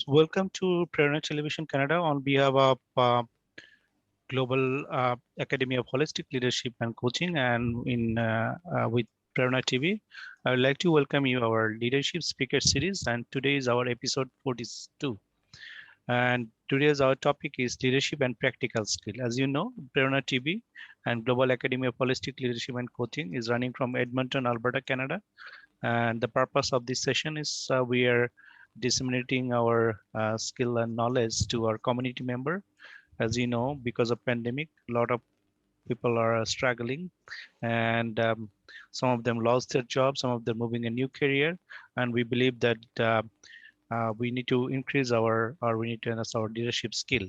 Welcome to Prerona Television Canada on behalf of Global Academy of Holistic Leadership and Coaching, and in with Prerona TV. I would like to welcome you our leadership speaker series, and today is our episode 42. And today's our topic is leadership and practical skill. As you know, Prerona TV and Global Academy of Holistic Leadership and Coaching is running from Edmonton, Alberta, Canada. And the purpose of this session is we are disseminating our skill and knowledge to our community member. As you know, because of pandemic, a lot of people are struggling, and some of them lost their job, some of them moving a new career, and we believe that we need to increase or we need to enhance our leadership skill.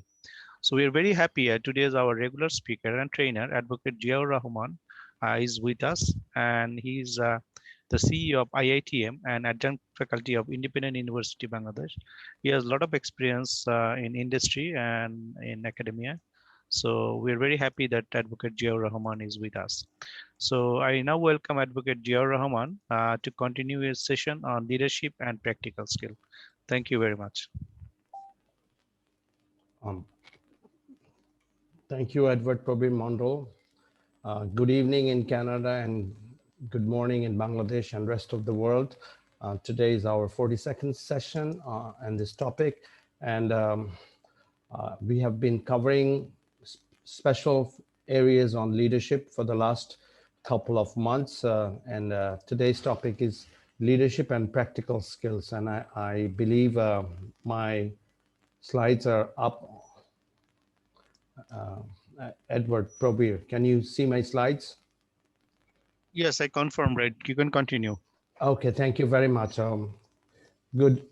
So we are very happy. Today is our regular speaker and trainer, Advocate Jiaur Rahman, is with us, and he's the CEO of IITM and adjunct faculty of Independent University Bangladesh. He has a lot of experience in industry and in academia. So we're very happy that Advocate Jiaur Rahman is with us. So I now welcome Advocate Jiaur Rahman to continue his session on leadership and practical skill. Thank you very much. Thank you, Edward Probir Mondal. Good evening in Canada and good morning in Bangladesh and rest of the world. Today is our 42nd session on this topic, and we have been covering special areas on leadership for the last couple of months, and today's topic is leadership and practical skills. And I believe my slides are up. Edward Probir, can you see my slides? Yes, I confirm, right? You can continue. Okay, thank you very much. Good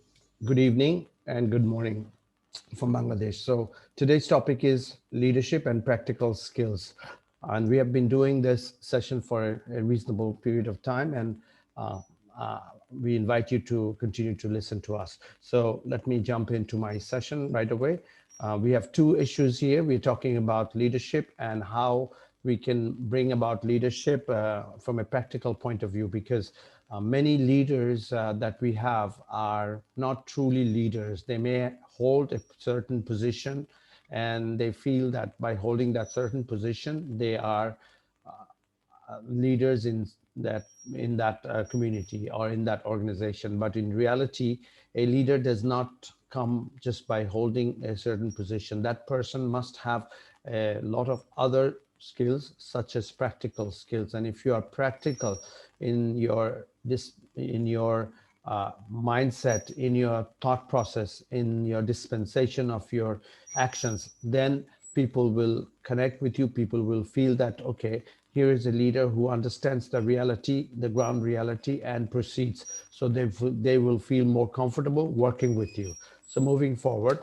evening and good morning from Bangladesh. So today's topic is leadership and practical skills. And we have been doing this session for a reasonable period of time, and we invite you to continue to listen to us. So let me jump into my session right away. We have two issues here. We're talking about leadership and how we can bring about leadership from a practical point of view, because many leaders that we have are not truly leaders. They may hold a certain position and they feel that by holding that certain position, they are leaders in that community or in that organization. But in reality, a leader does not come just by holding a certain position. That person must have a lot of other skills, such as practical skills. And if you are practical in your mindset, in your thought process, in your dispensation of your actions, then people will connect with you. People will feel that, okay, here is a leader who understands the reality, the ground reality, and proceeds. So they will feel more comfortable working with you. So moving forward,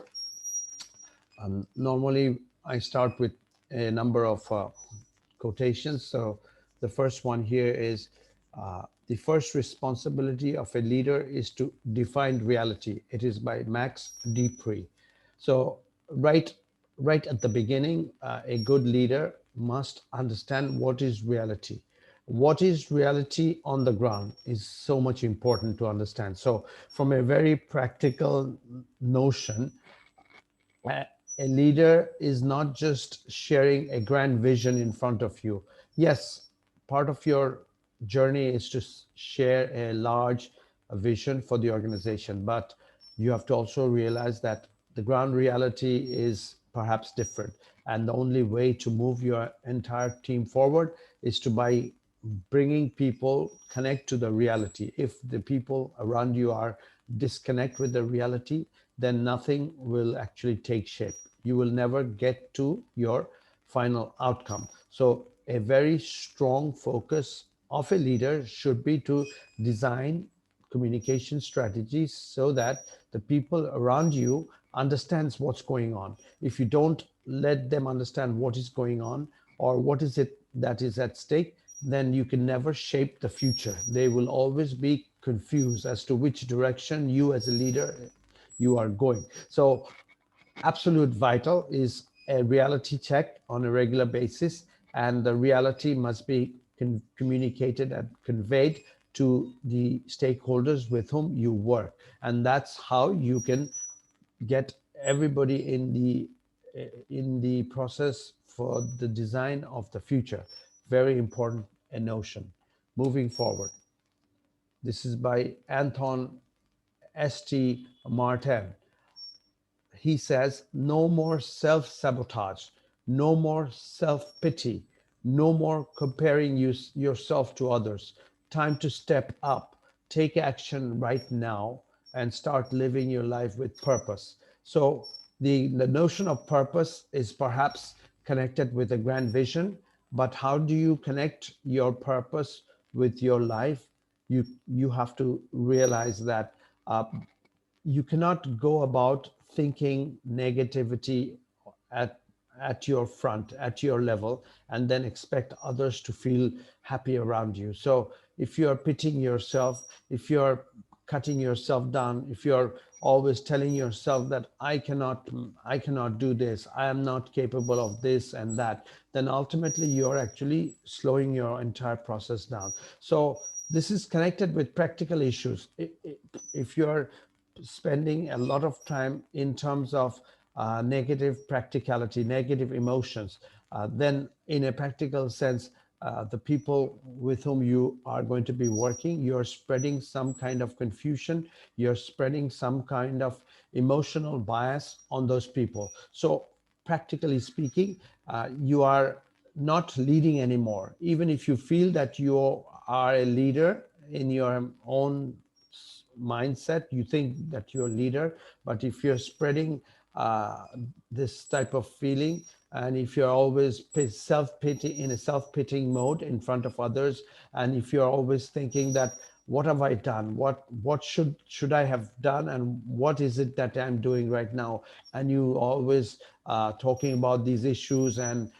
normally I start with a number of quotations. So the first one here is, the first responsibility of a leader is to define reality. It is by Max Dupree. So right at the beginning, a good leader must understand what is reality. What is reality on the ground is so much important to understand. So from a very practical notion, a leader is not just sharing a grand vision in front of you. Yes, part of your journey is to share a large vision for the organization, but you have to also realize that the ground reality is perhaps different. And the only way to move your entire team forward is to by bringing people connect to the reality. If the people around you are disconnect with the reality, then nothing will actually take shape. You will never get to your final outcome. So a very strong focus of a leader should be to design communication strategies so that the people around you understands what's going on. If you don't let them understand what is going on or what is it that is at stake, then you can never shape the future. They will always be confused as to which direction you as a leader you are going. So absolute vital is a reality check on a regular basis, and the reality must be communicated and conveyed to the stakeholders with whom you work. And that's how you can get everybody in the process for the design of the future. Very important a notion. Moving forward, this is by Anton St. Martin. He says, no more self sabotage, no more self pity, no more comparing yourself to others. Time to step up, take action right now, and start living your life with purpose. So, the notion of purpose is perhaps connected with a grand vision, but how do you connect your purpose with your life? You have to realize that uh, you cannot go about thinking negativity at your front, at your level, and then expect others to feel happy around you. So if you're pitying yourself, if you're cutting yourself down, if you're always telling yourself that I cannot do this, I am not capable of this and that, then ultimately you're actually slowing your entire process down. So this is connected with practical issues. If you're spending a lot of time in terms of negative practicality, negative emotions, then in a practical sense, the people with whom you are going to be working, you're spreading some kind of confusion, you're spreading some kind of emotional bias on those people. So, practically speaking, you are not leading anymore. Even if you feel that you are a leader in your own mindset, you think that you're a leader, but if you're spreading uh, this type of feeling, and if you're always self-pity in a self-pitying mode in front of others, and if you're always thinking that what have I done, what should I have done, and what is it that I'm doing right now, and you always talking about these issues and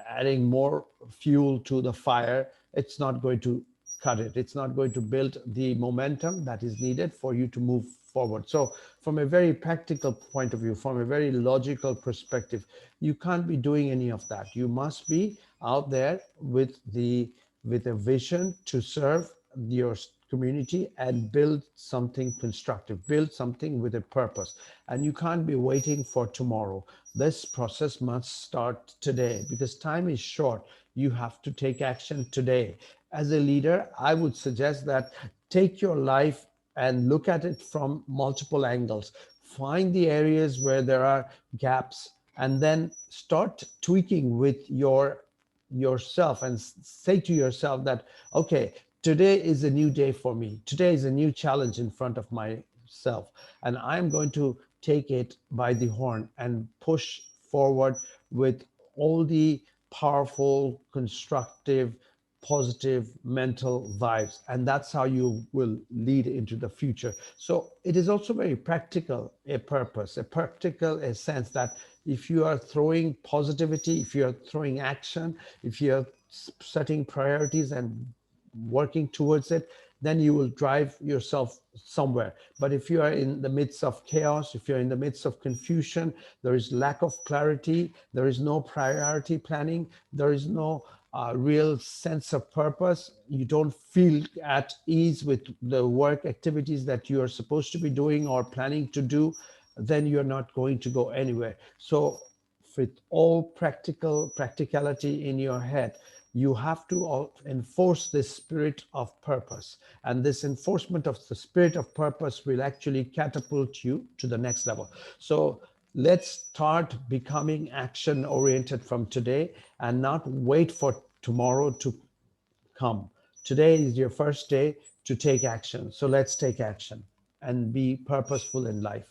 adding more fuel to the fire, it's not going to cut it. It's not going to build the momentum that is needed for you to move forward. So, from a very practical point of view, from a very logical perspective, you can't be doing any of that. You must be out there with a vision to serve your community and build something constructive, build something with a purpose. And you can't be waiting for tomorrow. This process must start today because time is short. You have to take action today. As a leader, I would suggest that take your life and look at it from multiple angles. Find the areas where there are gaps and then start tweaking with yourself and say to yourself that, okay, today is a new day for me. Today is a new challenge in front of myself. And I'm going to take it by the horn and push forward with all the powerful, constructive, positive mental vibes, and that's how you will lead into the future. So it is also very practical, a purpose, a practical a sense that if you are throwing positivity, if you're throwing action, if you're setting priorities and working towards it, then you will drive yourself somewhere. But if you are in the midst of chaos, if you're in the midst of confusion, there is lack of clarity, there is no priority planning, there is no real sense of purpose, you don't feel at ease with the work activities that you are supposed to be doing or planning to do, then you're not going to go anywhere. So with all practicality in your head, you have to enforce this spirit of purpose, and this enforcement of the spirit of purpose will actually catapult you to the next level. So let's start becoming action oriented from today and not wait for tomorrow to come. Today is your first day to take action, so let's take action and be purposeful in life.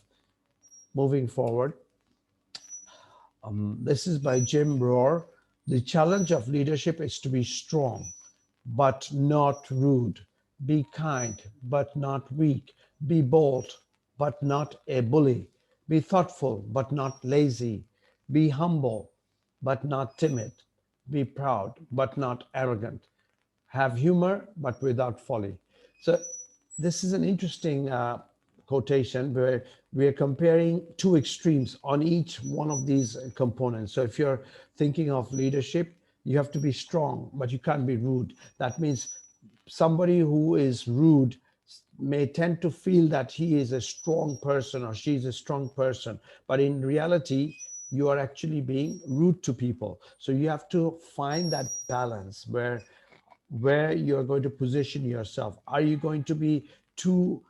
Moving forward, this is by Jim Rohr. The challenge of leadership is to be strong, but not rude. Be kind, but not weak. Be bold, but not a bully. Be thoughtful, but not lazy. Be humble, but not timid. Be proud, but not arrogant. Have humor, but without folly. So this is an interesting quotation where we are comparing two extremes on each one of these components. So if you're thinking of leadership, you have to be strong, but you can't be rude. That means somebody who is rude may tend to feel that he is a strong person or she's a strong person, but in reality, you are actually being rude to people. So you have to find that balance where you're going to position yourself. Are you going to be too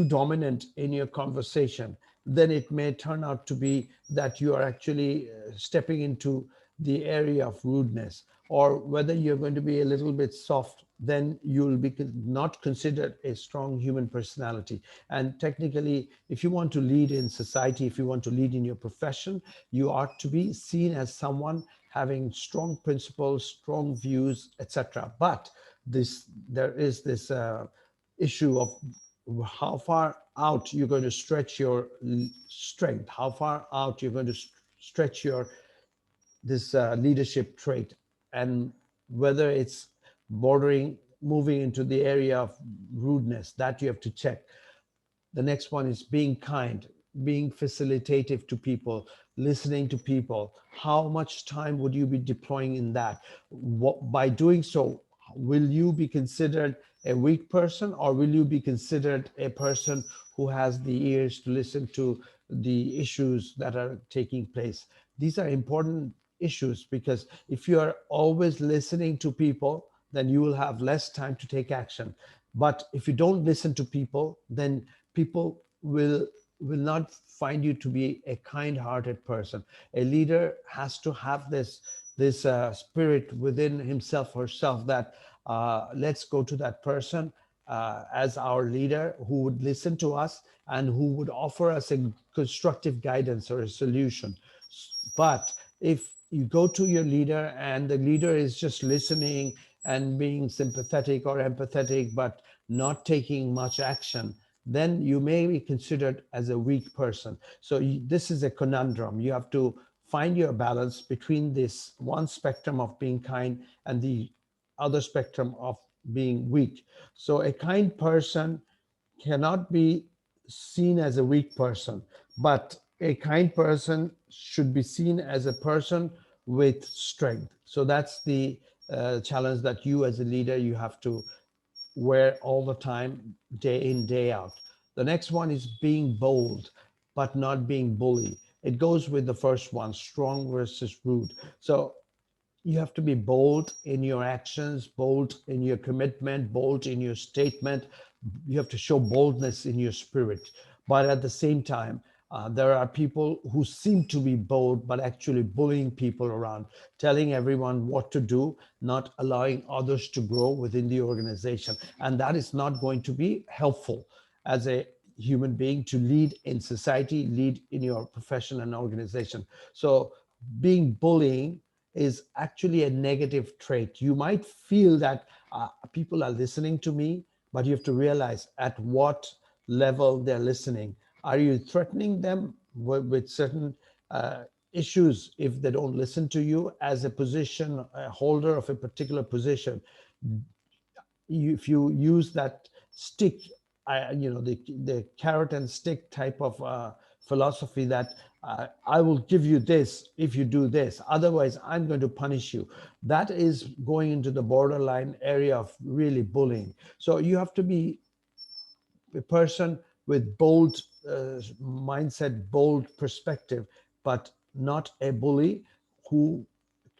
dominant in your conversation? Then it may turn out to be that you are actually stepping into the area of rudeness. Or whether you're going to be a little bit soft, then you'll be not considered a strong human personality. And technically, if you want to lead in society, if you want to lead in your profession, you are to be seen as someone having strong principles, strong views, etc. But there is this issue of how far out you're going to stretch your strength, how far out you're going to stretch your this leadership trait, and whether it's bordering moving into the area of rudeness, that you have to check. The next one is being kind, being facilitative to people, listening to people. How much time would you be deploying in that? By doing so, will you be considered a weak person, or will you be considered a person who has the ears to listen to the issues that are taking place? These are important issues, because if you are always listening to people, then you will have less time to take action. But if you don't listen to people, then people will not find you to be a kind-hearted person. A leader has to have this spirit within himself or herself, that let's go to that person as our leader, who would listen to us and who would offer us a constructive guidance or a solution. But if you go to your leader and the leader is just listening and being sympathetic or empathetic, but not taking much action, then you may be considered as a weak person. So this is a conundrum. You have to find your balance between this one spectrum of being kind and the other spectrum of being weak. So a kind person cannot be seen as a weak person, but a kind person should be seen as a person with strength. So that's the challenge that you as a leader you have to wear all the time, day in, day out. The next one is being bold, but not being bully. It goes with the first one, strong versus rude. So you have to be bold in your actions, bold in your commitment, bold in your statement. You have to show boldness in your spirit. But at the same time, there are people who seem to be bold, but actually bullying people around, telling everyone what to do, not allowing others to grow within the organization. And that is not going to be helpful as a human being to lead in society, lead in your profession and organization. So being bullying is actually a negative trait. You might feel that people are listening to me, but you have to realize at what level they're listening. Are you threatening them with certain issues if they don't listen to you as a position a holder of a particular position? If you use that stick, the carrot and stick type of philosophy, that I will give you this if you do this, otherwise I'm going to punish you. That is going into the borderline area of really bullying. So you have to be a person with bold mindset, bold perspective, but not a bully who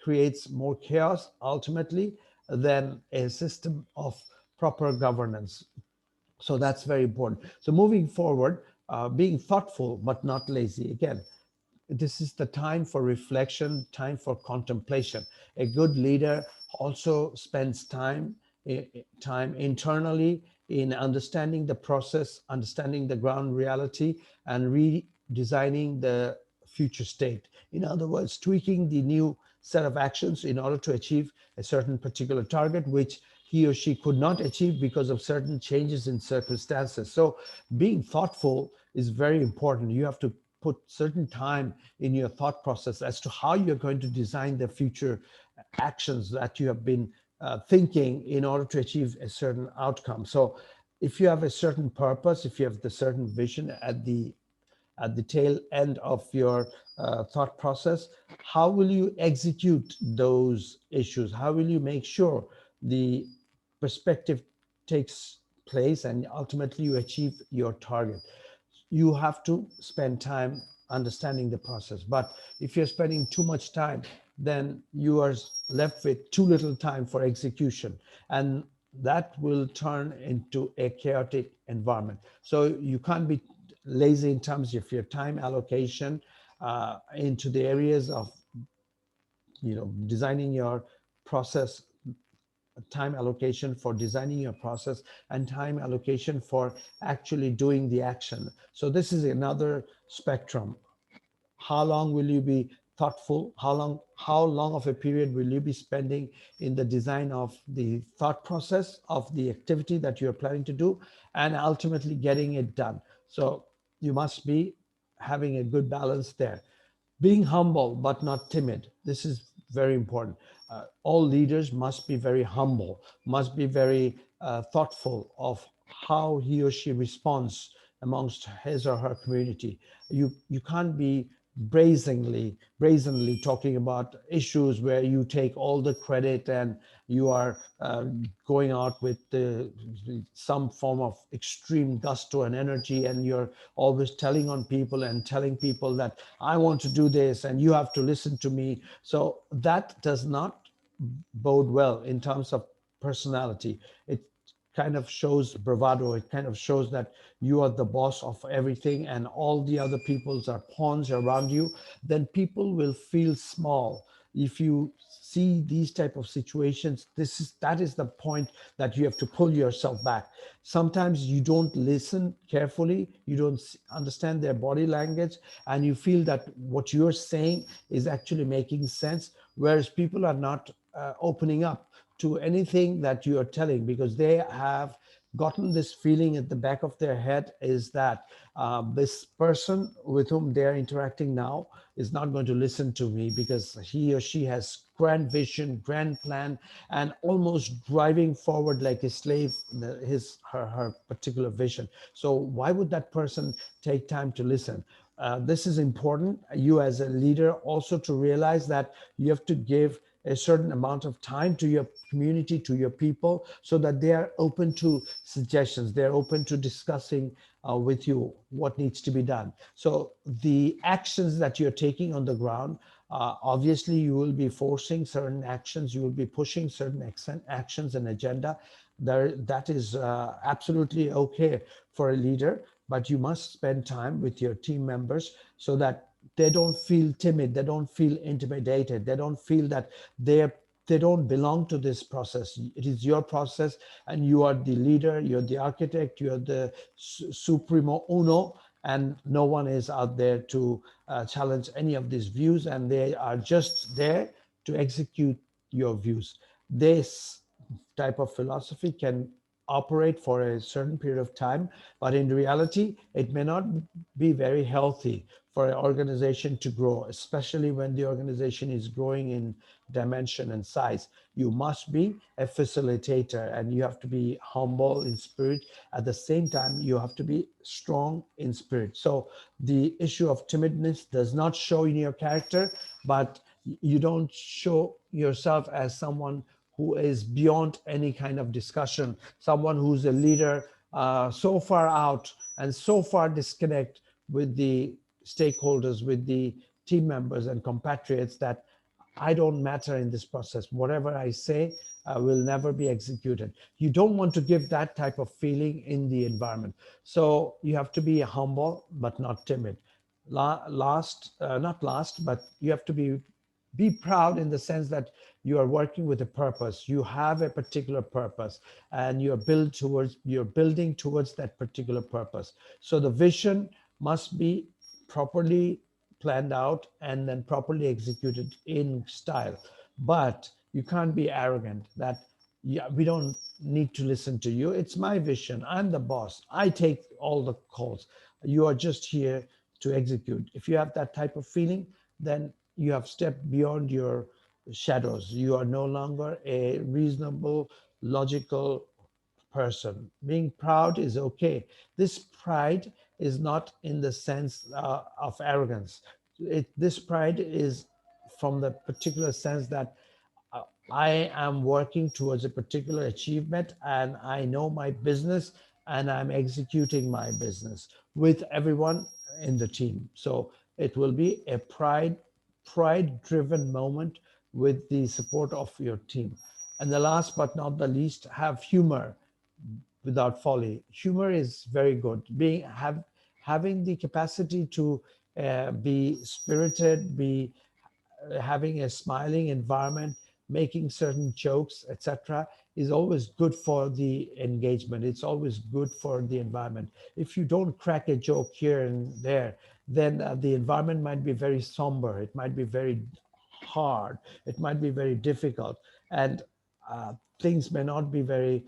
creates more chaos ultimately than a system of proper governance. So that's very important. So moving forward, being thoughtful but not lazy. Again, this is the time for reflection, time for contemplation. A good leader also spends time internally in understanding the process, understanding the ground reality, and redesigning the future state. In other words, tweaking the new set of actions in order to achieve a certain particular target, which he or she could not achieve because of certain changes in circumstances. So being thoughtful is very important. You have to put certain time in your thought process as to how you're going to design the future actions that you have been thinking in order to achieve a certain outcome. So if you have a certain purpose, if you have the certain vision at the tail end of your thought process, how will you execute those issues? How will you make sure the perspective takes place and ultimately you achieve your target. You have to spend time understanding the process. But if you're spending too much time, then you are left with too little time for execution. And that will turn into a chaotic environment. So you can't be lazy in terms of your time allocation into the areas of designing your process, time allocation for designing your process, and time allocation for actually doing the action. So this is another spectrum. How long will you be thoughtful? How long of a period will you be spending in the design of the thought process of the activity that you're planning to do, and ultimately getting it done? So you must be having a good balance there. Being humble but not timid, this is very important. All leaders must be very humble, must be very thoughtful of how he or she responds amongst his or her community. You can't be brazenly talking about issues where you take all the credit and you are going out with some form of extreme gusto and energy, and you're always telling on people and telling people that I want to do this and you have to listen to me. So that does not bode well in terms of personality. It kind of shows bravado. It kind of shows that you are the boss of everything and all the other peoples are pawns around you. Then people will feel small. If you see these type of situations, that is the point that you have to pull yourself back. Sometimes you don't listen carefully, you don't understand their body language, and you feel that what you're saying is actually making sense, whereas people are not opening up to anything that you are telling, because they have gotten this feeling at the back of their head is that this person with whom they're interacting now is not going to listen to me because he or she has grand vision, grand plan, and almost driving forward like a slave her particular vision. So why would that person take time to listen? This is important, you as a leader also to realize that you have to give a certain amount of time to your community, to your people, so that they are open to suggestions, they're open to discussing with you what needs to be done. So the actions that you're taking on the ground, obviously you will be forcing certain actions, you will be pushing certain actions and agenda. That is absolutely okay for a leader, but you must spend time with your team members so that they don't feel timid, they don't feel intimidated, they don't feel that they're they don't belong to this process. It is your process, and you are the leader, you're the architect, you're the supremo uno, and no one is out there to challenge any of these views, and they are just there to execute your views. This type of philosophy can operate for a certain period of time, but in reality, it may not be very healthy for an organization to grow, especially when the organization is growing in dimension and size. You must be a facilitator and you have to be humble in spirit. At the same time, you have to be strong in spirit. So the issue of timidness does not show in your character, but you don't show yourself as someone who is beyond any kind of discussion, someone who's a leader so far out and so far disconnect with the stakeholders, with the team members and compatriots, that I don't matter in this process. Whatever I say will never be executed. You don't want to give that type of feeling in the environment. So you have to be humble, but not timid. Not last, but you have to be proud in the sense that you are working with a purpose. You have a particular purpose, and you're building towards that particular purpose. So the vision must be properly planned out and then properly executed in style. But you can't be arrogant that, yeah, we don't need to listen to you. It's my vision. I'm the boss. I take all the calls. You are just here to execute. If you have that type of feeling, then you have stepped beyond your shadows. You are no longer a reasonable, logical person. Being proud is okay. This pride is not in the sense of arrogance. This pride is from the particular sense that I am working towards a particular achievement and I know my business and I'm executing my business with everyone in the team. So it will be a pride driven moment with the support of your team. And the last but not the least, have humor without folly. Humor is very good. Having the capacity to be spirited, be having a smiling environment, making certain jokes, etc., is always good for the engagement. It's always good for the environment. If you don't crack a joke here and there, then the environment might be very somber. It might be very hard. It might be very difficult, and uh, things may not be very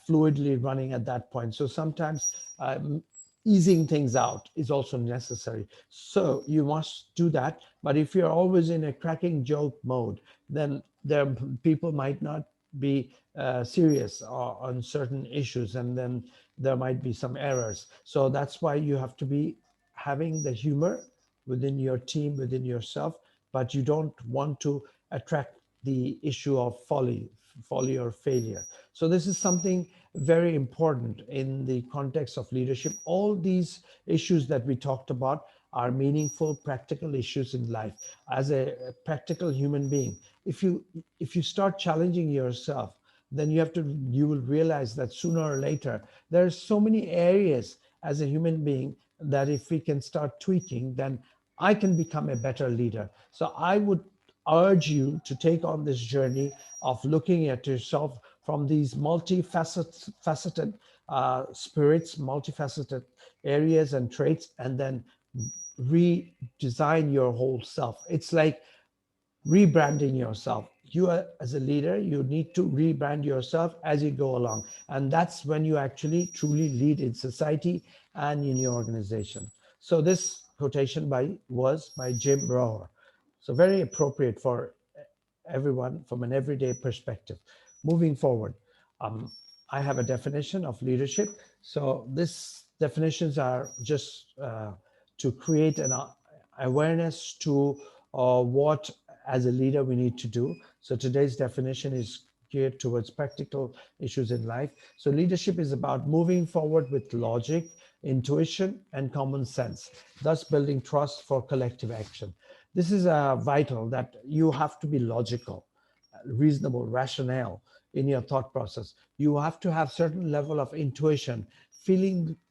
fluidly running at that point. So sometimes easing things out is also necessary. So you must do that. But if you're always in a cracking joke mode, then people might not be serious on certain issues, and then there might be some errors. So that's why you have to be having the humor within your team, within yourself, but you don't want to attract the issue of folly or failure. So this is something very important in the context of leadership. All these issues that we talked about are meaningful, practical issues in life. As a practical human being, if you start challenging yourself, then you will realize that sooner or later there are so many areas as a human being that if we can start tweaking, then I can become a better leader. So I would urge you to take on this journey of looking at yourself from these multifaceted spirits, multifaceted areas and traits, and then redesign your whole self. It's like rebranding yourself. You are, as a leader, you need to rebrand yourself as you go along, and that's when you actually truly lead in society and in your organization. So this quotation was by Jim Rohn, so very appropriate for everyone from an everyday perspective. Moving forward, um, I have a definition of leadership. So these definitions are just to create an awareness to what, as a leader, we need to do. So today's definition is geared towards practical issues in life. So leadership is about moving forward with logic, intuition, and common sense, thus building trust for collective action. This is vital that you have to be logical, reasonable, rationale in your thought process. You have to have certain level of intuition,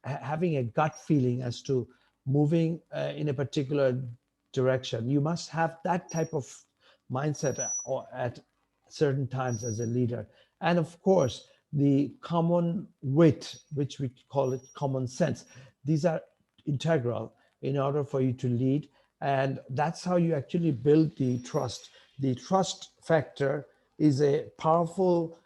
having a gut feeling as to moving in a particular direction. You must have that type of mindset or at certain times as a leader. And of course, the common wit, which we call it common sense, these are integral in order for you to lead. And that's how you actually build the trust. The trust factor is a powerful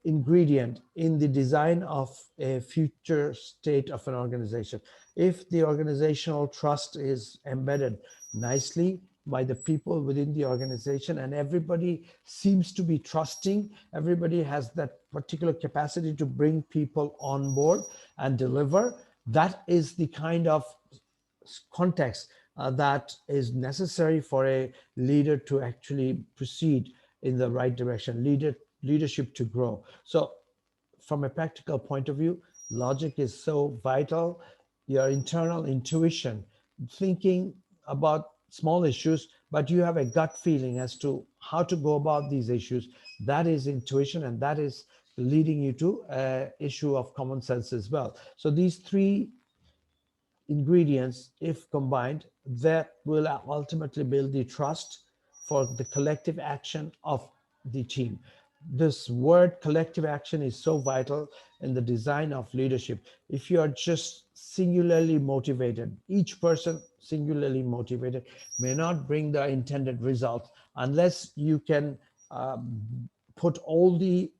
ingredient in the design of a future state of an organization. If the organizational trust is embedded nicely by the people within the organization and everybody seems to be trusting, everybody has that particular capacity to bring people on board and deliver, that is the kind of context that is necessary for a leader to actually proceed in the right direction, leadership to grow. So from a practical point of view, logic is so vital. Your internal intuition, thinking about small issues, but you have a gut feeling as to how to go about these issues. That is intuition, and that is leading you to a issue of common sense as well. So these three ingredients, if combined, that will ultimately build the trust for the collective action of the team. This word collective action is so vital in the design of leadership. If you are just singularly motivated, each person singularly motivated may not bring the intended result unless you can put all the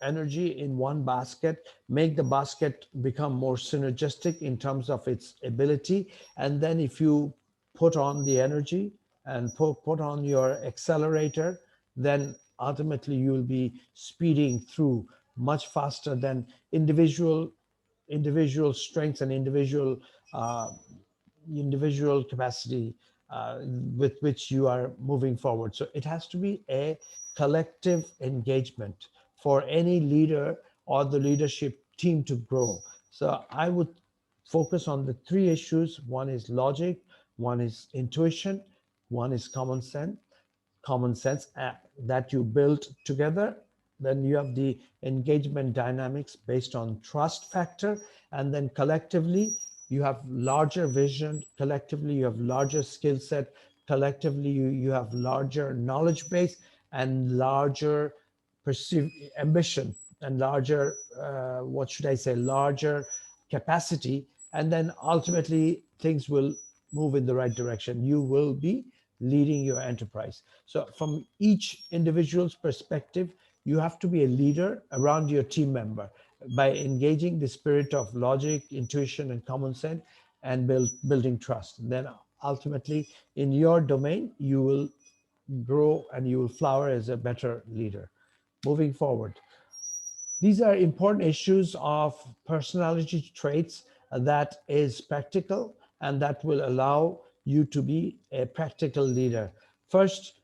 energy in one basket, make the basket become more synergistic in terms of its ability. And then if you put on the energy and put on your accelerator, then ultimately you will be speeding through much faster than individual strengths and uh, individual capacity uh, with which you are moving forward. So it has to be a collective engagement for any leader or the leadership team to grow. So I would focus on the three issues. One is logic, one is intuition, one is common sense that you build together. Then you have the engagement dynamics based on trust factor, and then collectively you have larger vision, collectively you have larger skill set, collectively you have larger knowledge base and larger perceived ambition and larger what should I say, larger capacity, and then ultimately things will move in the right direction. You will be leading your enterprise. So from each individual's perspective, you have to be a leader around your team member by engaging the spirit of logic, intuition, and common sense, and building trust. And then ultimately, in your domain, you will grow and you will flower as a better leader. Moving forward, these are important issues of personality traits that is practical and that will allow you to be a practical leader. First,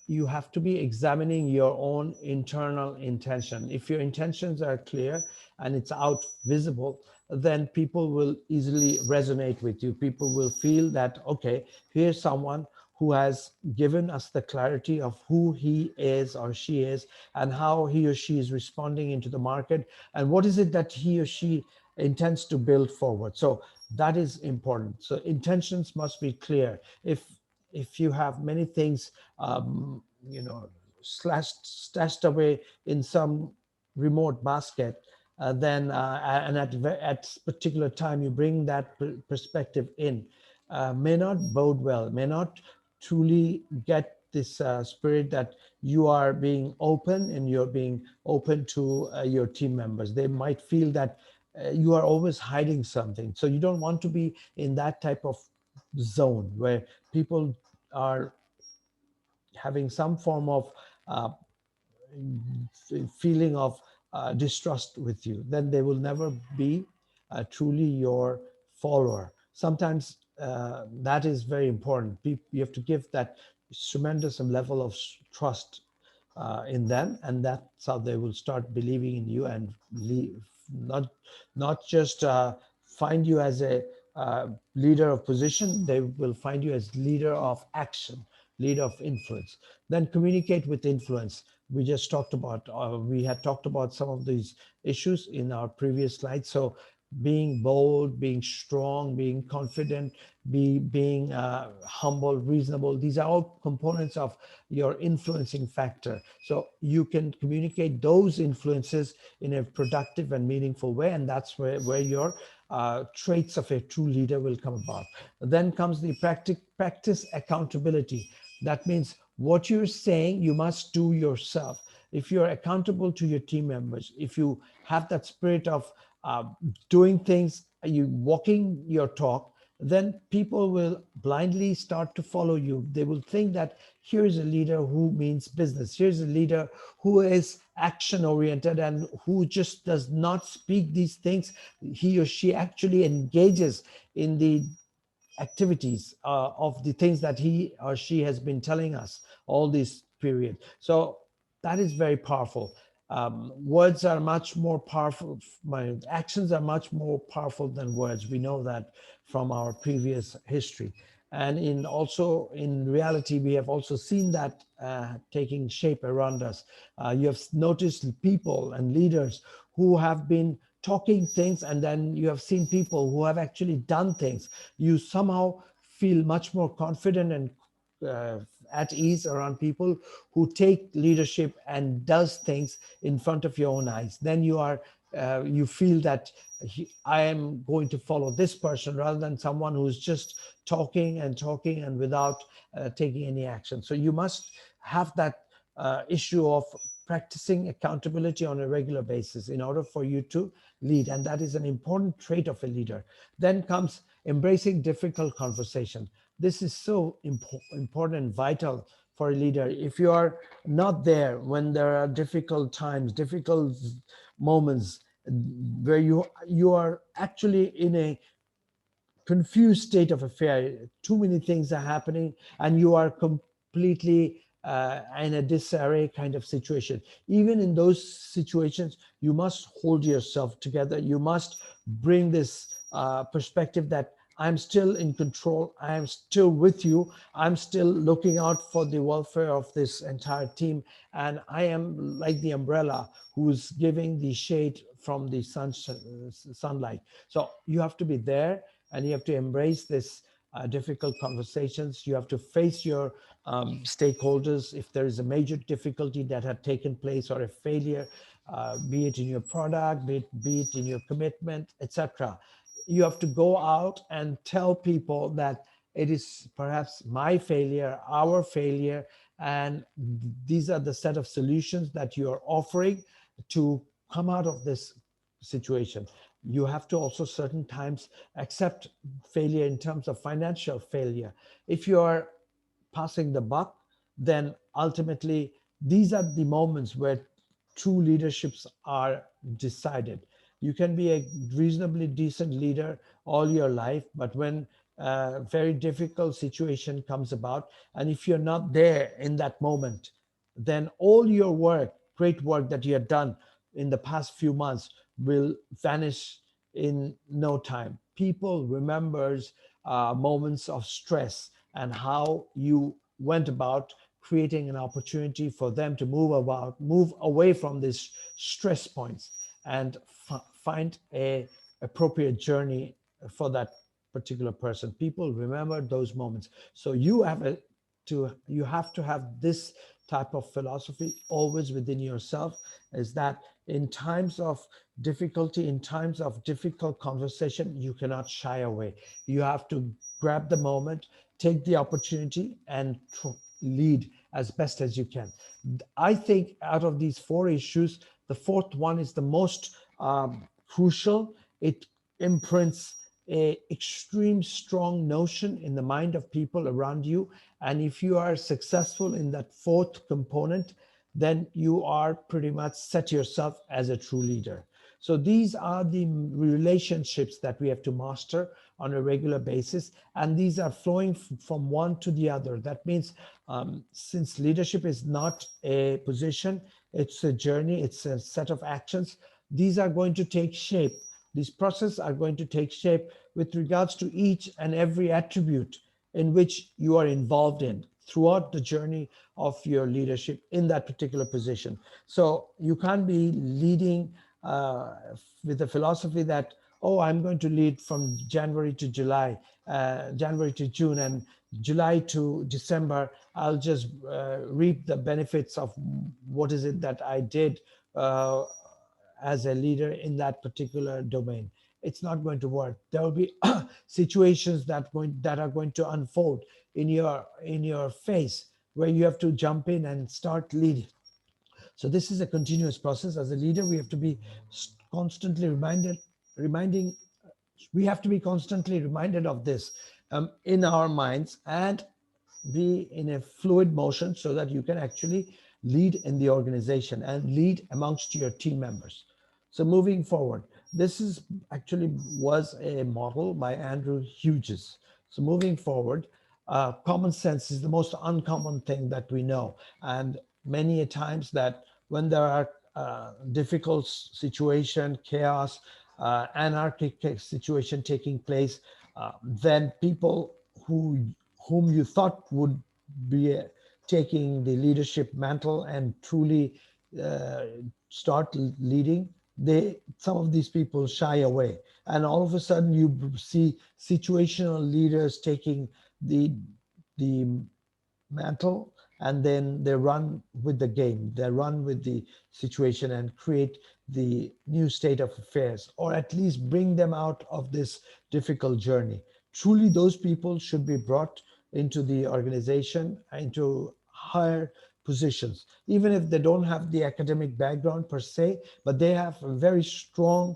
you have to be examining your own internal intention. If your intentions are clear and it's out visible, then people will easily resonate with you. People will feel that, okay, here's someone who has given us the clarity of who he is or she is and how he or she is responding into the market and what is it that he or she intends to build forward. So that is important. So intentions must be clear. If you have many things you know stashed away in some remote basket, then and at particular time you bring that perspective in, may not bode well, may not truly get this spirit that you are being open and you're being open to your team members. They might feel that you are always hiding something, so you don't want to be in that type of zone where people are having some form of uh, feeling of distrust with you, then they will never be truly your follower. Sometimes that is very important. You have to give that tremendous level of trust in them, and that's how they will start believing in you and leave, not not just find you as a leader of position. They will find you as leader of action, leader of influence. Then communicate with influence. We just talked about, we had talked about some of these issues in our previous slides. So being bold, being strong, being confident, being humble, reasonable, these are all components of your influencing factor. So you can communicate those influences in a productive and meaningful way, and that's where your traits of a true leader will come about. Then comes the practice accountability. That means what you're saying, you must do yourself. If you're accountable to your team members, if you have that spirit of uh, doing things, you walking your talk, then people will blindly start to follow you. They will think that here's a leader who means business. Here's a leader who is action oriented and who just does not speak these things. He or she actually engages in the activities of the things that he or she has been telling us all this period. So that is very powerful. Words are much more powerful. My actions are much more powerful than words. We know that from our previous history. And in also in reality, we have also seen that taking shape around us. You have noticed people and leaders who have been talking things, and then you have seen people who have actually done things. You somehow feel much more confident and uh, at ease around people who take leadership and does things in front of your own eyes. Then you feel that I am going to follow this person rather than someone who's just talking and talking and without taking any action. So you must have that issue of practicing accountability on a regular basis in order for you to lead. And that is an important trait of a leader. Then comes embracing difficult conversation. This is so important and vital for a leader. If you are not there when there are difficult times, difficult moments where you are actually in a confused state of affair. Too many things are happening, and you are completely in a disarray kind of situation. Even in those situations, you must hold yourself together. You must bring this perspective that I'm still in control. I am still with you. I'm still looking out for the welfare of this entire team. And I am like the umbrella who's giving the shade from the sunlight. So you have to be there, and you have to embrace this difficult conversations. You have to face your stakeholders if there is a major difficulty that had taken place, or a failure, be it in your product, be it in your commitment, etc. You have to go out and tell people that it is perhaps my failure, our failure, and these are the set of solutions that you are offering to come out of this situation. You have to also certain times accept failure in terms of financial failure. If you are passing the buck, then ultimately these are the moments where true leaderships are decided. You can be a reasonably decent leader all your life, but when a very difficult situation comes about, and if you're not there in that moment, then all your work, great work that you have done in the past few months, will vanish in no time. People remembers moments of stress and how you went about creating an opportunity for them to move away from these stress points, and find a appropriate journey for that particular person. People remember those moments. So you have to have this type of philosophy always within yourself, is that in times of difficulty, in times of difficult conversation, you cannot shy away. You have to grab the moment, take the opportunity, and lead as best as you can. I think out of these four issues, the fourth one is the most crucial. It imprints a extreme strong notion in the mind of people around you. And if you are successful in that fourth component, then you are pretty much set yourself as a true leader. So these are the relationships that we have to master on a regular basis, and these are flowing from one to the other. That means since leadership is not a position, it's a journey, it's a set of actions. These are going to take shape. These processes are going to take shape with regards to each and every attribute in which you are involved in throughout the journey of your leadership in that particular position. So you can't be leading with a philosophy that, oh, I'm going to lead from January to July, January to June, and July to December, I'll just reap the benefits of what is it that I did as a leader in that particular domain. It's not going to work. There will be situations that are going to unfold in your face, where you have to jump in and start leading. So this is a continuous process. As a leader, we have to be constantly reminding we have to be constantly reminded of this in our minds, and be in a fluid motion so that you can actually lead in the organization and lead amongst your team members. So moving forward, this is actually was a model by Andrew Hughes. So moving forward, common sense is the most uncommon thing that we know. And many a times that when there are difficult situation, chaos, anarchic situation taking place, then people whom you thought would be taking the leadership mantle and truly uh, start leading, they some of these people shy away, and all of a sudden you see situational leaders taking the mantle, and then they run with the game, they run with the situation and create the new state of affairs, or at least bring them out of this difficult journey. Truly, those people should be brought into the organization, into higher positions, even if they don't have the academic background per se, but they have a very strong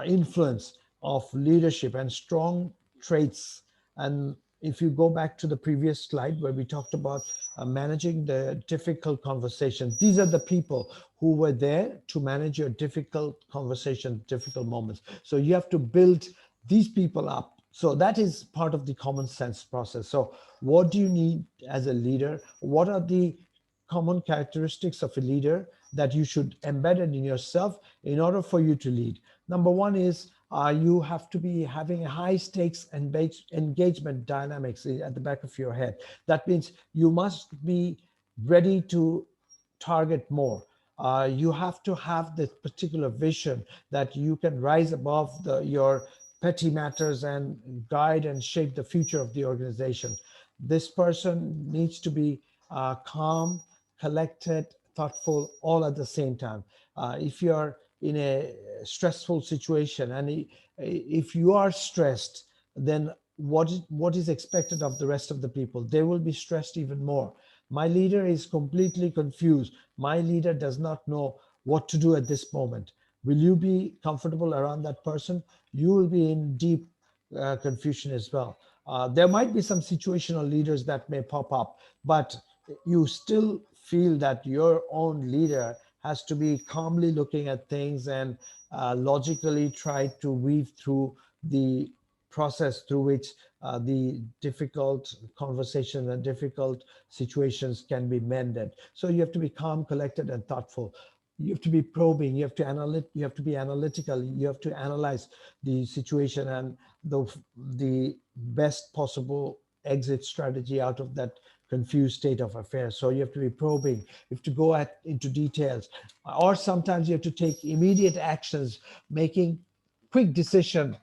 influence of leadership and strong traits. And if you go back to the previous slide where we talked about managing the difficult conversations, these are the people who were there to manage your difficult conversation, difficult moments. So you have to build these people up So that is part of the common sense process. So what do you need as a leader? What are the common characteristics of a leader that you should embed it in yourself in order for you to lead? Number one is you have to be having a high stakes engagement dynamics at the back of your head. That means you must be ready to target more. You have to have this particular vision that you can rise above your petty matters and guide and shape the future of the organization. This person needs to be calm, collected, thoughtful, all at the same time. If you're in a stressful situation and if you are stressed, then what is expected of the rest of the people? They will be stressed even more. My leader is completely confused. My leader does not know what to do at this moment. Will you be comfortable around that person? You will be in deep confusion as well. There might be some situational leaders that may pop up, but you still feel that your own leader has to be calmly looking at things and logically try to weave through the process through which the difficult conversations and difficult situations can be mended. So you have to be calm, collected, and thoughtful. You have to be probing. You have to be analytical. You have to analyze the situation and the best possible exit strategy out of that confused state of affairs. So you have to be probing. You have to go into details, or sometimes you have to take immediate actions, making quick decision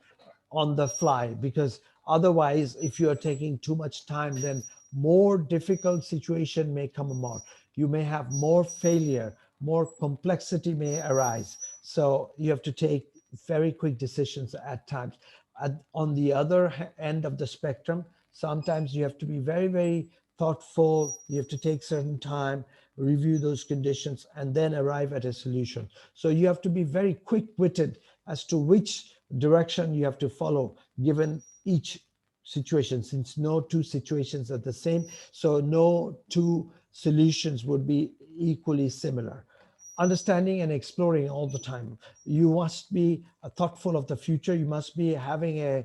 on the fly, because otherwise if you are taking too much time, then more difficult situation may come about. You may have more failure, more complexity may arise. So you have to take very quick decisions at times. On the other end of the spectrum, sometimes you have to be very, very thoughtful. You have to take certain time, review those conditions, and then arrive at a solution. So you have to be very quick-witted as to which direction you have to follow given each situation, since no two situations are the same, so no two solutions would be equally similar. Understanding and exploring all the time. You must be thoughtful of the future. You must be having a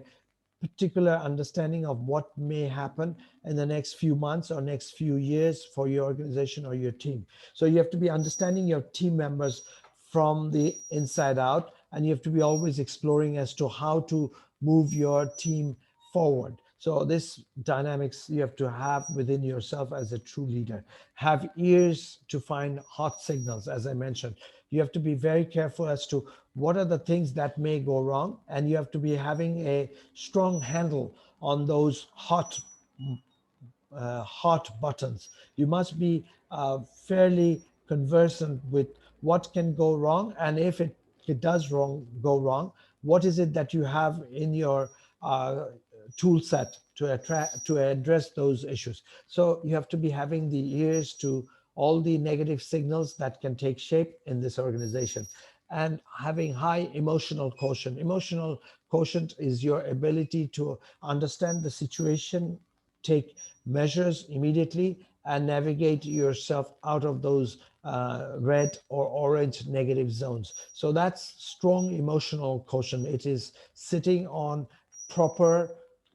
particular understanding of what may happen in the next few months or next few years for your organization or your team. So you have to be understanding your team members from the inside out, and you have to be always exploring as to how to move your team forward. So this dynamics you have to have within yourself as a true leader. Have ears to find hot signals, as I mentioned. You have to be very careful as to what are the things that may go wrong, and you have to be having a strong handle on those hot buttons. You must be fairly conversant with what can go wrong, and if it does go wrong, what is it that you have in your uh, tool set to address those issues. So you have to be having the ears to all the negative signals that can take shape in this organization, and having high emotional quotient. Emotional quotient is your ability to understand the situation, take measures immediately, and navigate yourself out of those red or orange negative zones. So that's strong emotional quotient. It is sitting on proper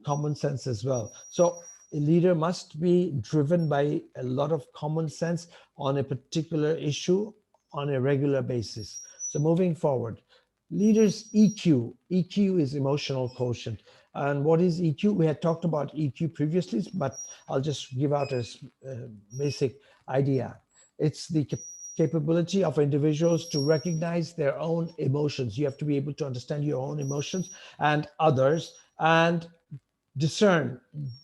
common sense as well. So a leader must be driven by a lot of common sense on a particular issue on a regular basis. So moving forward, leaders EQ. EQ is emotional quotient. And what is EQ? We had talked about EQ previously, but I'll just give out a basic idea. It's the capability of individuals to recognize their own emotions. You have to be able to understand your own emotions and others, and discern,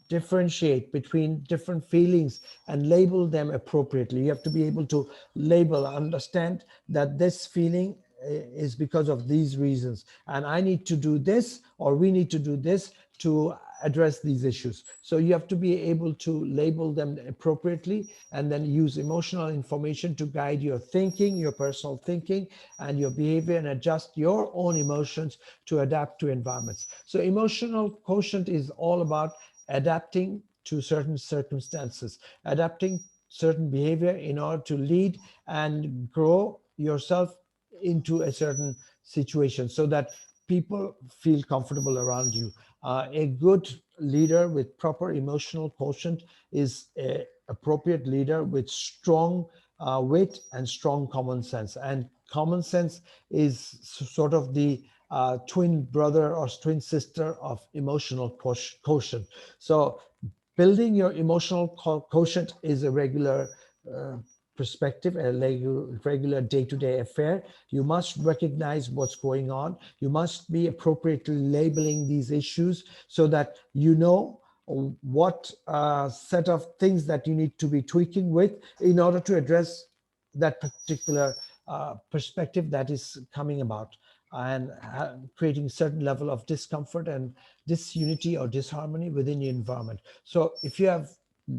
differentiate between different feelings and label them appropriately. You have to be able to label, understand that this feeling is because of these reasons, and I need to do this, or we need to do this to address these issues. So you have to be able to label them appropriately, and then use emotional information to guide your thinking, your personal thinking, and your behavior, and adjust your own emotions to adapt to environments. So emotional quotient is all about adapting to certain circumstances, adapting certain behavior in order to lead and grow yourself into a certain situation, so that people feel comfortable around you. A good leader with proper emotional quotient is a appropriate leader with strong wit and strong common sense. And common sense is sort of the twin brother or twin sister of emotional quotient. So building your emotional quotient is a regular uh, perspective, a regular day-to-day affair. You must recognize what's going on. You must be appropriately labeling these issues so that you know what set of things that you need to be tweaking with in order to address that particular perspective that is coming about, and creating certain level of discomfort and disunity or disharmony within your environment. So if you have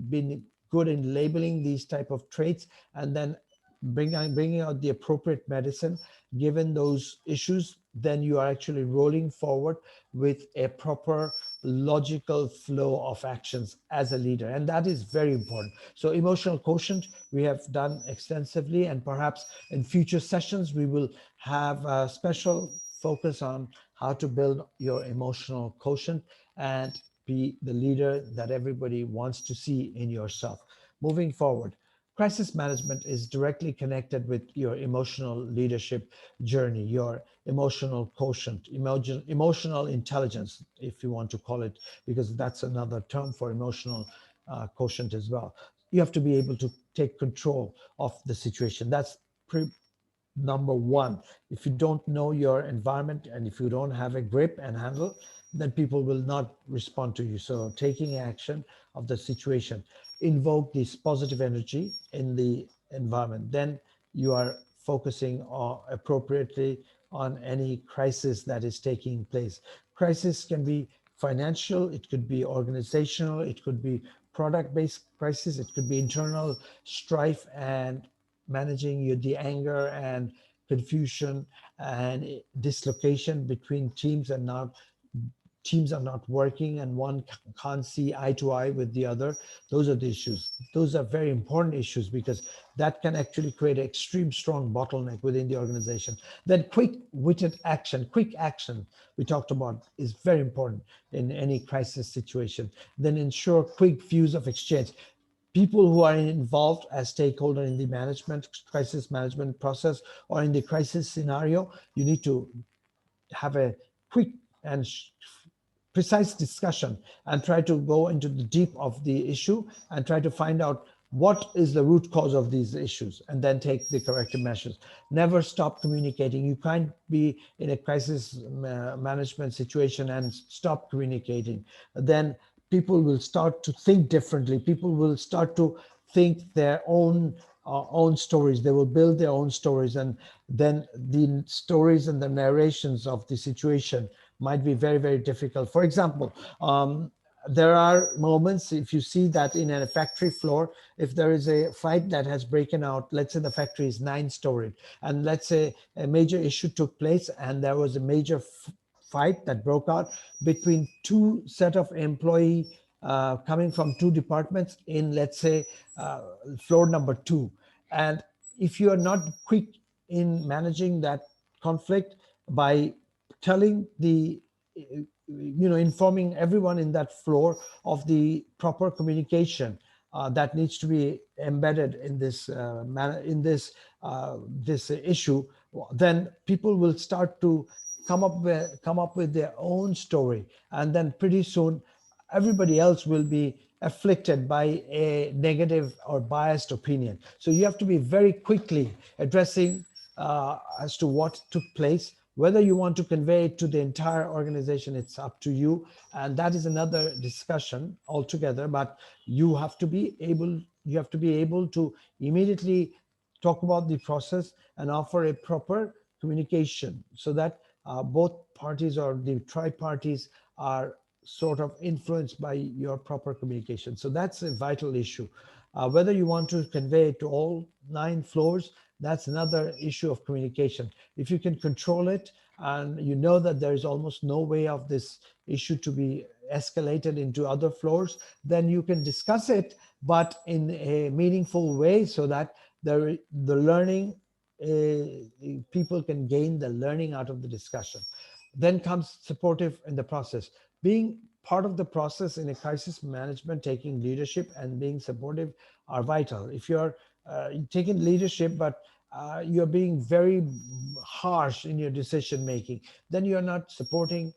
been good in labeling these type of traits and then bringing out the appropriate medicine given those issues, then you are actually rolling forward with a proper logical flow of actions as a leader, and that is very important. So emotional quotient we have done extensively, and perhaps in future sessions we will have a special focus on how to build your emotional quotient and be the leader that everybody wants to see in yourself. Moving forward, crisis management is directly connected with your emotional leadership journey, your emotional quotient, emotional intelligence, if you want to call it, because that's another term for emotional quotient as well. You have to be able to take control of the situation. That's number one. If you don't know your environment and if you don't have a grip and handle, then people will not respond to you. So taking action of the situation, invoke this positive energy in the environment, then you are focusing appropriately on any crisis that is taking place. Crisis can be financial, it could be organizational, it could be product based crisis, it could be internal strife and managing the anger and confusion and dislocation between teams, and now teams are not working and one can't see eye to eye with the other. Those are the issues. Those are very important issues because that can actually create an extreme strong bottleneck within the organization. Then quick action we talked about is very important in any crisis situation. Then ensure quick views of exchange. People who are involved as stakeholder in the crisis management process or in the crisis scenario, you need to have a quick and precise discussion and try to go into the deep of the issue and try to find out what is the root cause of these issues and then take the corrective measures. Never stop communicating. You can't be in a crisis management situation and stop communicating. Then people will start to think differently. People will start to think their own stories. They will build their own stories, and then the stories and the narrations of the situation might be very, very difficult. For example, there are moments, if you see that in a factory floor, if there is a fight that has broken out, let's say the factory is 9-storied, and let's say a major issue took place and there was a major fight that broke out between two set of employee coming from two departments in, let's say, floor number 2. And if you are not quick in managing that conflict by telling informing everyone in that floor of the proper communication that needs to be embedded in this in this issue, then people will start to come up with their own story, and then pretty soon everybody else will be afflicted by a negative or biased opinion. So you have to be very quickly addressing as to what took place. Whether you want to convey it to the entire organization, it's up to you, and that is another discussion altogether. But you have to be able to immediately talk about the process and offer a proper communication so that both parties or the tri-parties are sort of influenced by your proper communication. So that's a vital issue. Whether you want to convey it to all 9 floors, that's another issue of communication. If you can control it and you know that there is almost no way of this issue to be escalated into other floors, then you can discuss it, but in a meaningful way so that the learning, people can gain the learning out of the discussion. Then comes supportive in the process. Being part of the process in a crisis management, taking leadership and being supportive are vital. If you're taking leadership, but you're being very harsh in your decision making, then you're not supporting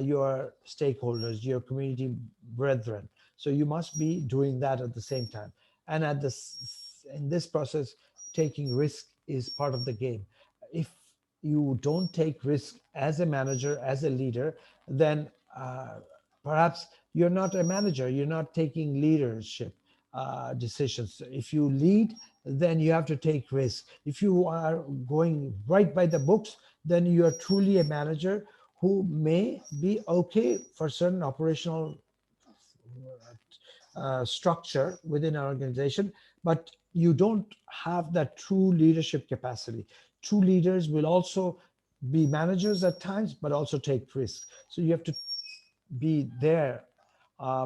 your stakeholders, your community brethren. So you must be doing that at the same time. And at this, in this process, taking risk is part of the game. If you don't take risk as a manager, as a leader, then perhaps you're not a manager, you're not taking leadership decisions. If you lead, then you have to take risk. If you are going right by the books, then you are truly a manager who may be okay for certain operational structure within our organization, but you don't have that true leadership capacity. True leaders will also be managers at times, but also take risks. So you have to be there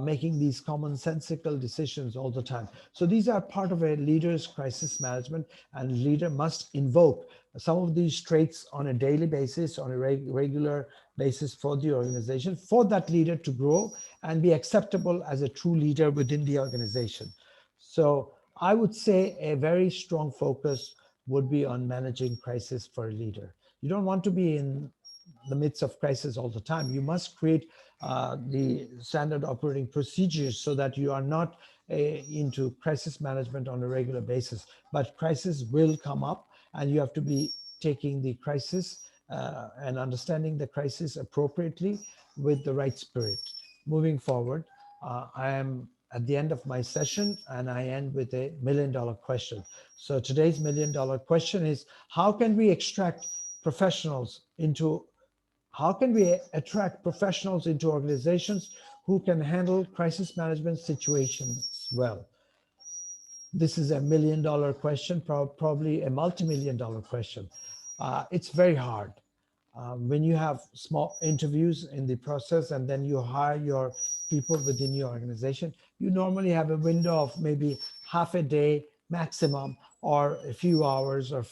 making these commonsensical decisions all the time. So these are part of a leader's crisis management, and leader must invoke some of these traits on a daily basis, on a regular basis for the organization, for that leader to grow and be acceptable as a true leader within the organization. So I would say a very strong focus would be on managing crisis for a leader. You don't want to be in the midst of crisis all the time. You must create the standard operating procedures so that you are not into crisis management on a regular basis. But crisis will come up, and you have to be taking the crisis and understanding the crisis appropriately with the right spirit. Moving forward, I am at the end of my session, and I end with a $1 million question. So today's $1 million question is: how can we extract professionals into how can we attract professionals into organizations who can handle crisis management situations well? This is a $1 million question, probably a multi-million dollar question. It's very hard. When you have small interviews in the process and then you hire your people within your organization, you normally have a window of maybe half a day maximum, or a few hours, or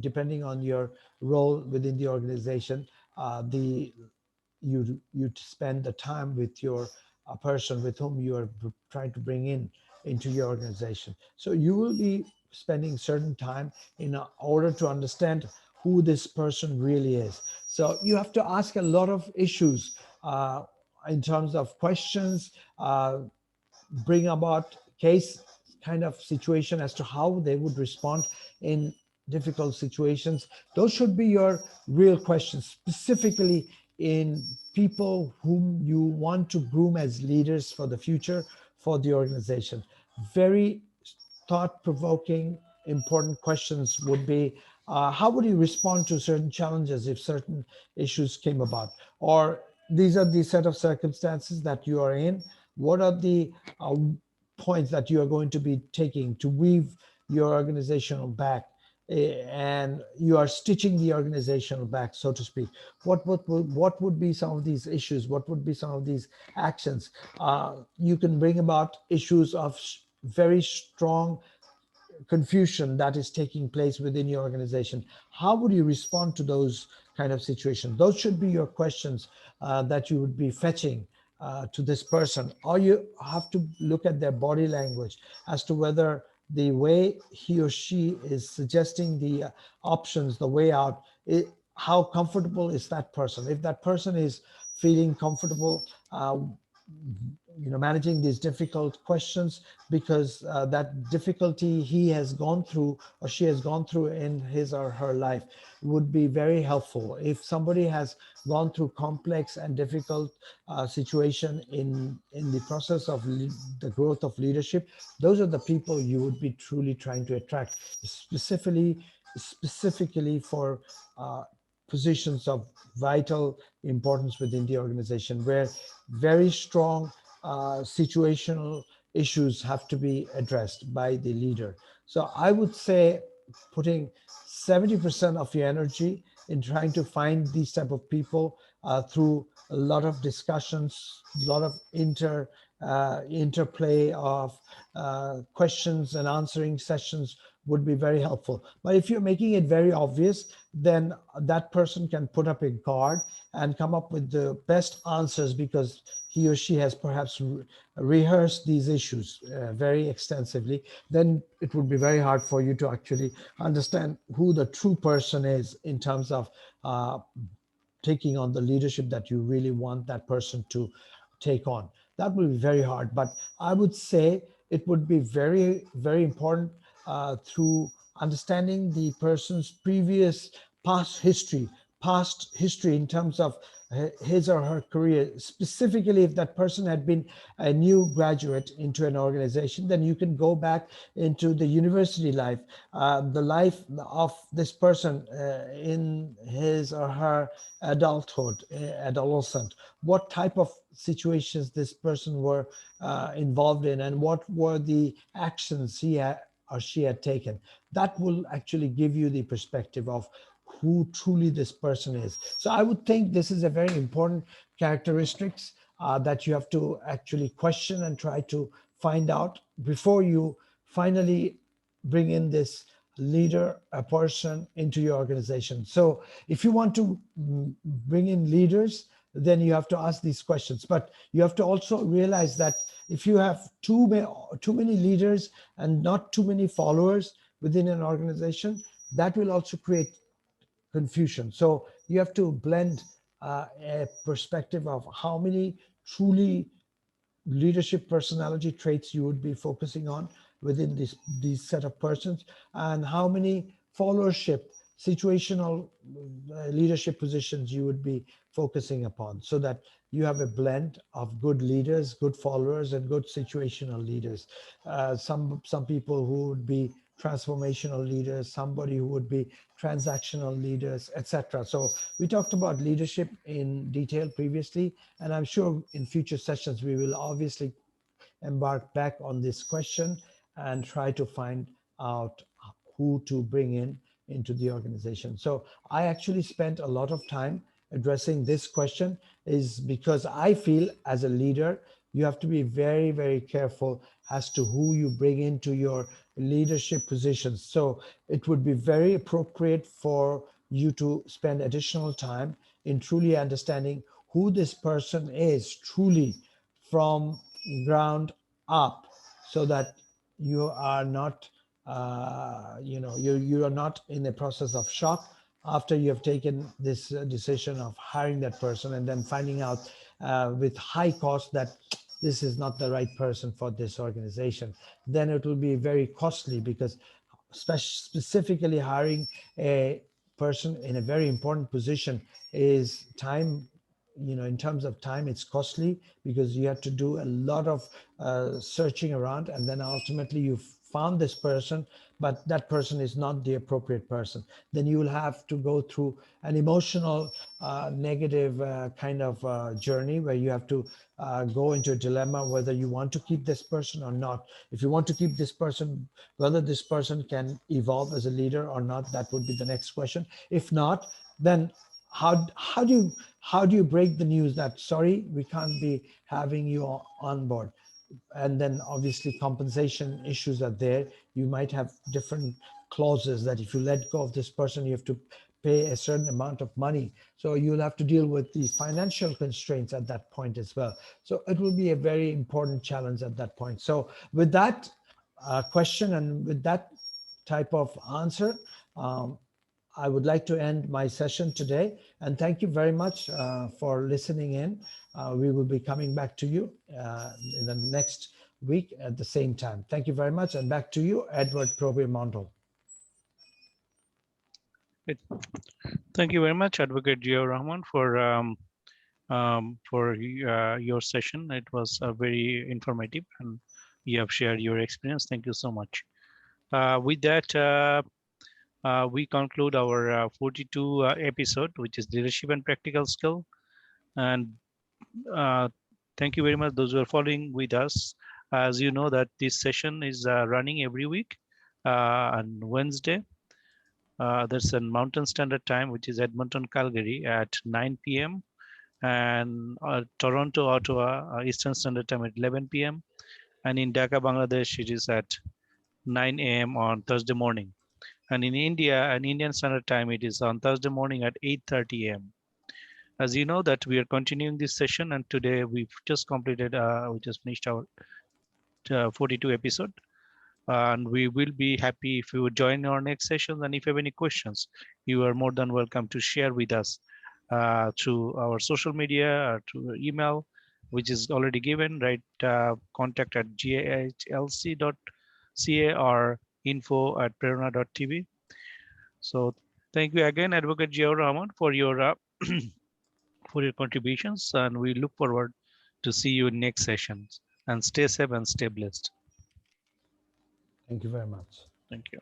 depending on your role within the organization, the you spend the time with your person with whom you are trying to bring in into your organization. So you will be spending certain time in order to understand who this person really is. So you have to ask a lot of issues in terms of questions, bring about case kind of situation as to how they would respond in difficult situations. Those should be your real questions, specifically in people whom you want to groom as leaders for the future for the organization. Very thought provoking, important questions would be: how would you respond to certain challenges if certain issues came about? Or these are the set of circumstances that you are in. What are the points that you are going to be taking to weave your organizational back? And you are stitching the organizational back, so to speak. What would be some of these issues? What would be some of these actions? You can bring about issues of very strong confusion that is taking place within your organization. How would you respond to those kind of situations? Those should be your questions that you would be fetching to this person. Or you have to look at their body language as to whether the way he or she is suggesting the options, the way out, how comfortable is that person? If that person is feeling comfortable, managing these difficult questions, because that difficulty he has gone through or she has gone through in his or her life would be very helpful. If somebody has gone through complex and difficult situation in the process of the growth of leadership, those are the people you would be truly trying to attract, specifically for positions of vital importance within the organization, where very strong situational issues have to be addressed by the leader. So I would say putting 70% of your energy in trying to find these type of people through a lot of discussions, a lot of interplay of questions and answering sessions would be very helpful. But if you're making it very obvious, then that person can put up a guard and come up with the best answers because he or she has perhaps rehearsed these issues very extensively. Then it would be very hard for you to actually understand who the true person is in terms of uh, taking on the leadership that you really want that person to take on. That will be very hard. But I would say it would be very, very important through understanding the person's previous past history in terms of his or her career. Specifically, if that person had been a new graduate into an organization, then you can go back into the university life, the life of this person in his or her adulthood, adolescent, what type of situations this person were involved in, and what were the actions or she had taken. That will actually give you the perspective of who truly this person is. So I would think this is a very important characteristics that you have to actually question and try to find out before you finally bring in this leader, a person into your organization. So if you want to bring in leaders, then you have to ask these questions. But you have to also realize that if you have too many leaders and not too many followers within an organization, that will also create confusion. So you have to blend a perspective of how many truly leadership personality traits you would be focusing on within these set of persons, and how many followership situational leadership positions you would be focusing upon, so that you have a blend of good leaders, good followers, and good situational leaders. Some people who would be transformational leaders, somebody who would be transactional leaders, etc. So we talked about leadership in detail previously, and I'm sure in future sessions we will obviously embark back on this question and try to find out who to bring in into the organization. So I actually spent a lot of time addressing this question, is because I feel as a leader, you have to be very, very careful as to who you bring into your leadership positions. So it would be very appropriate for you to spend additional time in truly understanding who this person is truly from ground up, so that you are not you are not in the process of shock after you have taken this decision of hiring that person, and then finding out with high cost that this is not the right person for this organization. Then it will be very costly, because specifically hiring a person in a very important position is time, in terms of time, it's costly, because you have to do a lot of searching around, and then ultimately you found this person, but that person is not the appropriate person. Then you will have to go through an emotional negative kind of journey, where you have to go into a dilemma whether you want to keep this person or not. If you want to keep this person, whether this person can evolve as a leader or not, that would be the next question. If not, then how do you break the news that, sorry, we can't be having you on board? And then obviously compensation issues are there. You might have different clauses that if you let go of this person, you have to pay a certain amount of money. So you'll have to deal with the financial constraints at that point as well. So it will be a very important challenge at that point. So with that question, and with that type of answer, um, I would like to end my session today, and thank you very much for listening in. We will be coming back to you in the next week at the same time. Thank you very much, and back to you, Edward Probe Mondal. Great. Thank you very much, Advocate Gio Rahman, for your session. It was very informative, and you have shared your experience. Thank you so much. With that, we conclude our 42 episode, which is leadership and practical skill. And uh, thank you very much those who are following with us. As you know that this session is running every week on Wednesday. There's a Mountain Standard Time, which is Edmonton, Calgary at 9 p.m. and Toronto, Ottawa, Eastern Standard Time at 11 p.m. And in Dhaka, Bangladesh, it is at 9 a.m. on Thursday morning. And in India, and Indian Standard Time, it is on Thursday morning at 8:30 a.m. As you know that we are continuing this session, and today we've just completed, we just finished our 42 episode, and we will be happy if you would join our next session. And if you have any questions, you are more than welcome to share with us through our social media or through email, which is already given, right? Contact at gahlc.ca or info@prerona.tv. So thank you again, Advocate Jiaur Rahman, for your contributions, and we look forward to see you in next sessions. And stay safe and stay blessed. Thank you very much. Thank you.